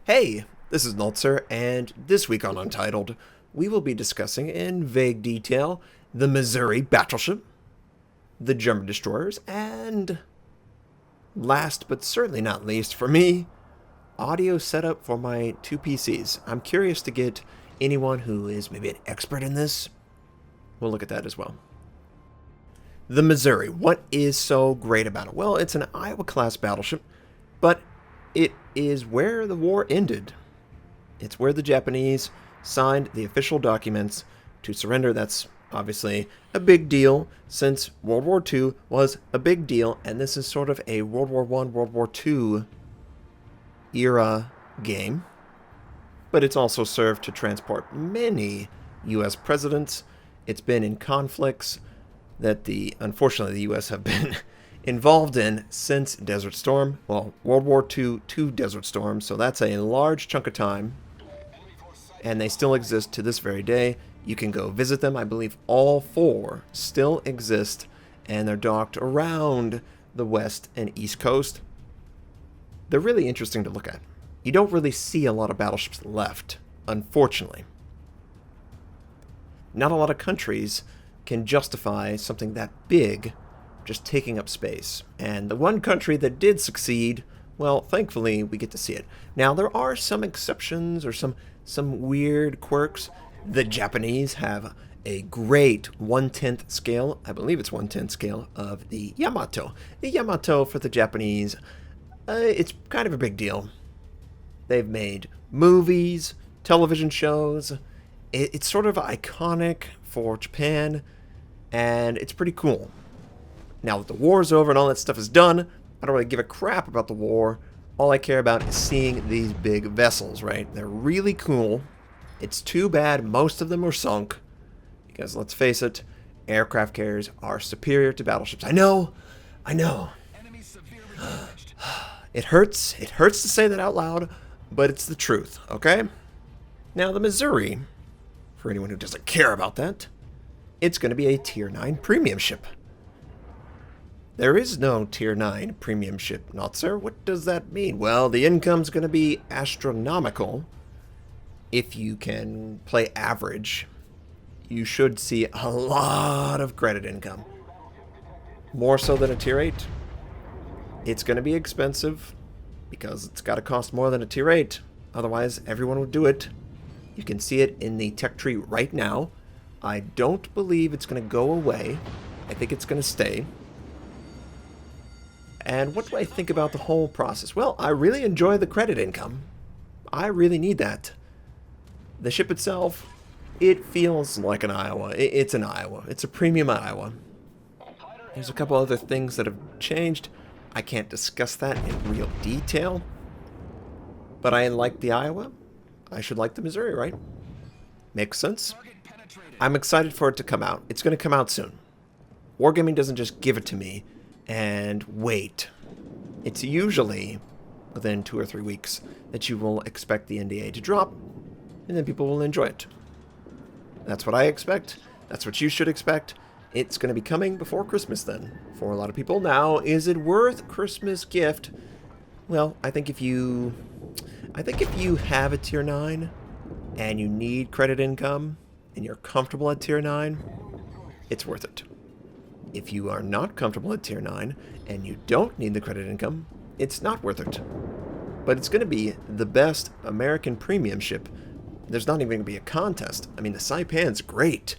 Hey, this is Notser, and this week on Untitled, we will be discussing in vague detail the Missouri Battleship, the German destroyers, and last but certainly not least for me, audio setup for my two PCs. I'm curious to get anyone who is maybe an expert in this. We'll look at that as well. The Missouri, what is so great about it? Well, it's an Iowa-class battleship, but it is where the war ended. It's where the Japanese signed the official documents to surrender. That's obviously a big deal since World War II was a big deal, and this is sort of a World War I, World War II era game. But it's also served to transport many U.S. presidents. It's been in conflicts that unfortunately the U.S. have been involved in since Desert Storm. Well, World War II to Desert Storm, so that's a large chunk of time. And they still exist to this very day. You can go visit them. I believe all four still exist, and they're docked around the west and east coast. They're really interesting to look at. You don't really see a lot of battleships left, unfortunately. Not a lot of countries can justify something that big just taking up space. And the one country that did succeed, well, thankfully, we get to see it. Now, there are some exceptions or some weird quirks. The Japanese have a great 1/10 scale, I believe it's 1/10 scale, of the Yamato. The Yamato for the Japanese, it's kind of a big deal. They've made movies, television shows. It's sort of iconic for Japan, and it's pretty cool. Now that the war's over and all that stuff is done, I don't really give a crap about the war. All I care about is seeing these big vessels, right? They're really cool. It's too bad most of them were sunk, because let's face it, aircraft carriers are superior to battleships. I know. It hurts to say that out loud, but it's the truth, okay? Now the Missouri, for anyone who doesn't care about that, it's going to be a Tier 9 premium ship. There is no Tier 9 premium ship, Notser. What does that mean? Well, the income's going to be astronomical. If you can play average, you should see a lot of credit income. More so than a Tier 8. It's going to be expensive because it's got to cost more than a Tier 8. Otherwise, everyone would do it. You can see it in the tech tree right now. I don't believe it's going to go away. I think it's going to stay. And what do I think about the whole process? Well, I really enjoy the credit income. I really need that. The ship itself, it feels like an Iowa. It's an Iowa. It's a premium Iowa. There's a couple other things that have changed. I can't discuss that in real detail. But I like the Iowa. I should like the Missouri, right? Makes sense. I'm excited for it to come out. It's going to come out soon. Wargaming doesn't just give it to me and wait. It's usually within 2 or 3 weeks that you will expect the NDA to drop, and then people will enjoy it. That's what I expect. That's what you should expect. It's going to be coming before Christmas then, for a lot of people. Now, is it worth Christmas gift? Well, I think if you have a Tier 9 and you need credit income and you're comfortable at Tier 9, it's worth it. If you are not comfortable at Tier 9 and you don't need the credit income, it's not worth it. But it's going to be the best American premium ship. There's not even going to be a contest. I mean, the Saipan's great,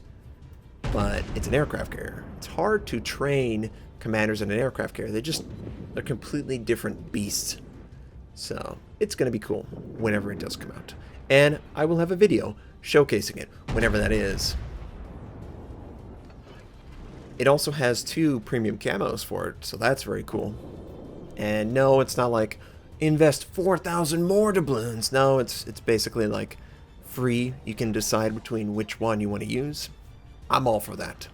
but it's an aircraft carrier. It's hard to train commanders in an aircraft carrier. They're completely different beasts. So it's going to be cool whenever it does come out. And I will have a video showcasing it whenever that is. It also has 2 premium camos for it, so that's very cool. And no, it's not like invest 4,000 more doubloons. No, it's basically like free. You can decide between which one you want to use. I'm all for that.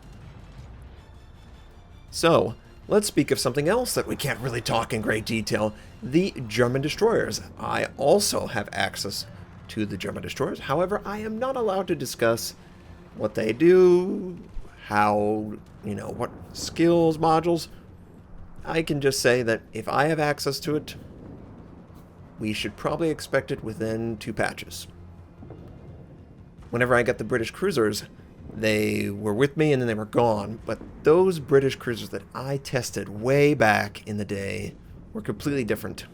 So, let's speak of something else that we can't really talk in great detail. The German destroyers. I also have access to the German destroyers. However, I am not allowed to discuss what they do, how, what skills, modules. I can just say that if I have access to it, we should probably expect it within 2 patches. Whenever I got the British cruisers, they were with me and then they were gone, but those British cruisers that I tested way back in the day were completely different.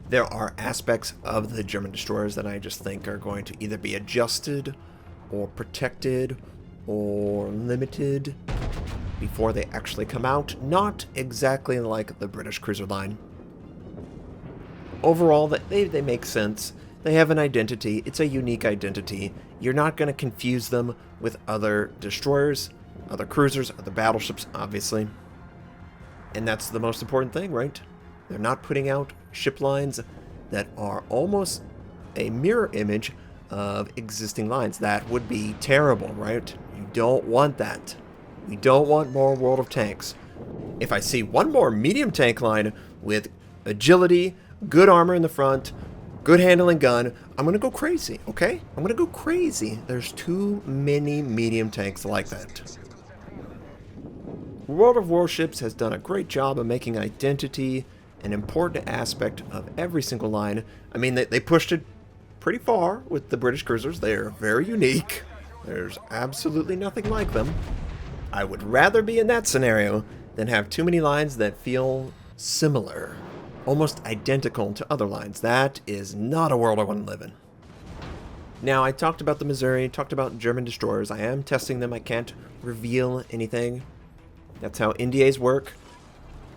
There are aspects of the German destroyers that I just think are going to either be adjusted or protected or limited before they actually come out, not exactly like the British cruiser line. Overall, they make sense. They have an identity. It's a unique identity. You're not going to confuse them with other destroyers, other cruisers, other battleships, obviously. And that's the most important thing, right? They're not putting out ship lines that are almost a mirror image of existing lines. That would be terrible, right? You don't want that. We don't want more World of Tanks. If I see one more medium tank line with agility, good armor in the front, good handling gun, I'm going to go crazy, okay? I'm going to go crazy. There's too many medium tanks like that. World of Warships has done a great job of making identity an important aspect of every single line. I mean, they pushed it pretty far with the British cruisers. They're very unique. There's absolutely nothing like them. I would rather be in that scenario than have too many lines that feel similar, almost identical to other lines. That is not a world I want to live in. Now, I talked about the Missouri, talked about German destroyers. I am testing them. I can't reveal anything. That's how NDAs work.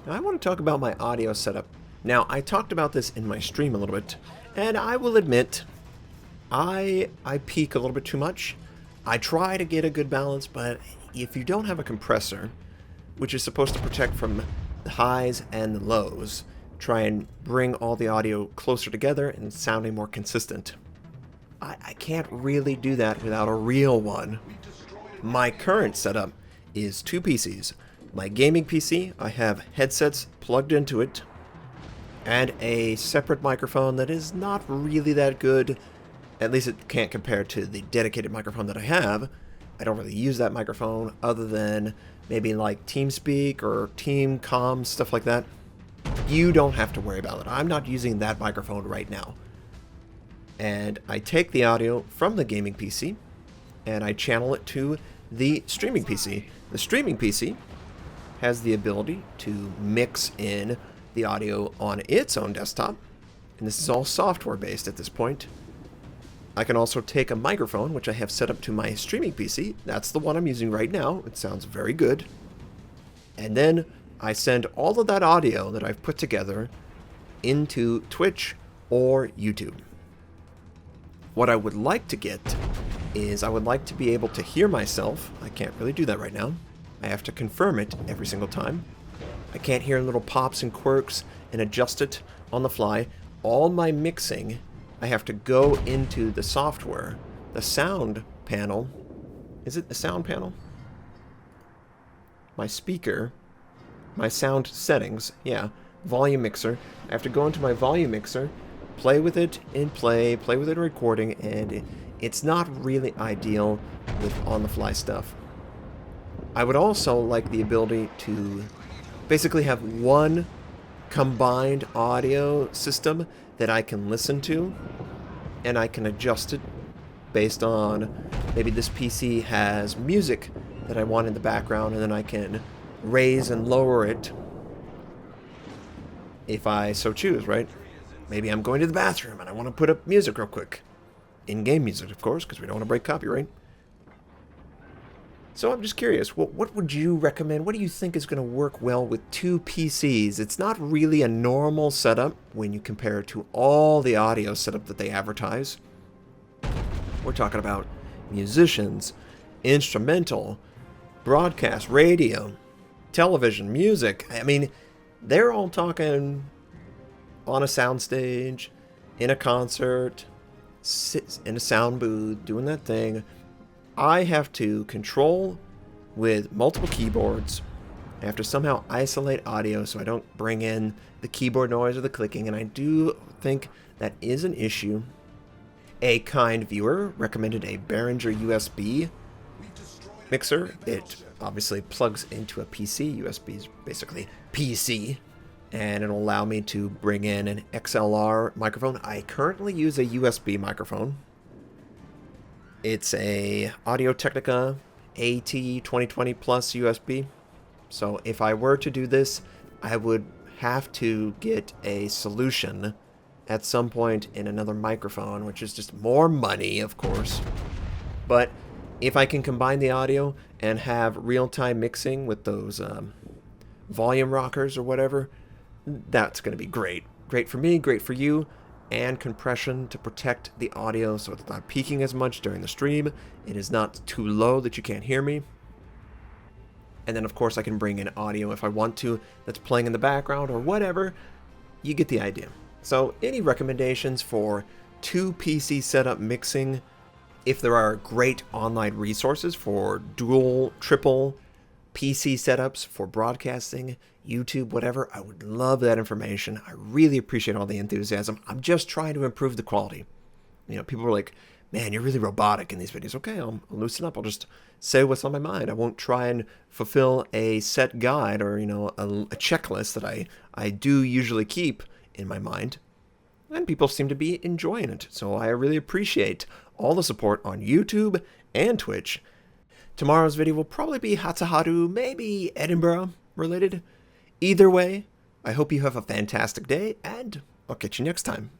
Now, I want to talk about my audio setup. Now, I talked about this in my stream a little bit, and I will admit, I peak a little bit too much. I try to get a good balance, but if you don't have a compressor, which is supposed to protect from the highs and the lows, try and bring all the audio closer together and sounding more consistent. I can't really do that without a real one. My current setup is 2 PCs. My gaming PC, I have headsets plugged into it, and a separate microphone that is not really that good. At least it can't compare to the dedicated microphone that I have. I don't really use that microphone other than maybe like TeamSpeak or Team Comm, stuff like that. You don't have to worry about it. I'm not using that microphone right now. And I take the audio from the gaming PC and I channel it to the streaming PC. The streaming PC has the ability to mix in the audio on its own desktop, and this is all software based at this point. I can also take a microphone, which I have set up to my streaming PC. That's the one I'm using right now. It sounds very good. And then I send all of that audio that I've put together into Twitch or YouTube. What I would like to get is I would like to be able to hear myself. I can't really do that right now. I have to confirm it every single time. I can't hear little pops and quirks and adjust it on the fly. All my mixing, I have to go into the software, the sound panel. Is it the sound panel? My speaker, my sound settings, yeah, volume mixer. I have to go into my volume mixer, play with it in play with it in recording, and it's not really ideal with on-the-fly stuff. I would also like the ability to basically have one combined audio system that I can listen to, and I can adjust it based on maybe this PC has music that I want in the background, and then I can raise and lower it if I so choose, right? Maybe I'm going to the bathroom and I want to put up music real quick. In-game music, of course, because we don't want to break copyright. So I'm just curious, what would you recommend? What do you think is going to work well with 2 PCs? It's not really a normal setup when you compare it to all the audio setup that they advertise. We're talking about musicians, instrumental, broadcast, radio, television, music. I mean, they're all talking on a soundstage, in a concert, in a sound booth, doing that thing. I have to control with multiple keyboards. I have to somehow isolate audio so I don't bring in the keyboard noise or the clicking, and I do think that is an issue. A kind viewer recommended a Behringer USB mixer. It obviously plugs into a PC. USB is basically PC. and it'll allow me to bring in an XLR microphone. I currently use a USB microphone. It's a Audio-Technica AT2020 Plus USB. So if I were to do this, I would have to get a solution at some point in another microphone, which is just more money, of course. But if I can combine the audio and have real-time mixing with those volume rockers or whatever, that's going to be great. Great for me, great for you, and compression to protect the audio so it's not peaking as much during the stream. It is not too low that you can't hear me. And then, of course, I can bring in audio if I want to that's playing in the background or whatever. You get the idea. So, any recommendations for 2 PC setup mixing? If there are great online resources for dual, triple PC setups for broadcasting, YouTube, whatever, I would love that information. I really appreciate all the enthusiasm. I'm just trying to improve the quality. You know, people are like, man, you're really robotic in these videos. Okay, I'll loosen up. I'll just say what's on my mind. I won't try and fulfill a set guide or, you know, a checklist that I do usually keep in my mind. And people seem to be enjoying it. So I really appreciate all the support on YouTube and Twitch. Tomorrow's video will probably be Hatsuharu, maybe Edinburgh related. Either way, I hope you have a fantastic day, and I'll catch you next time.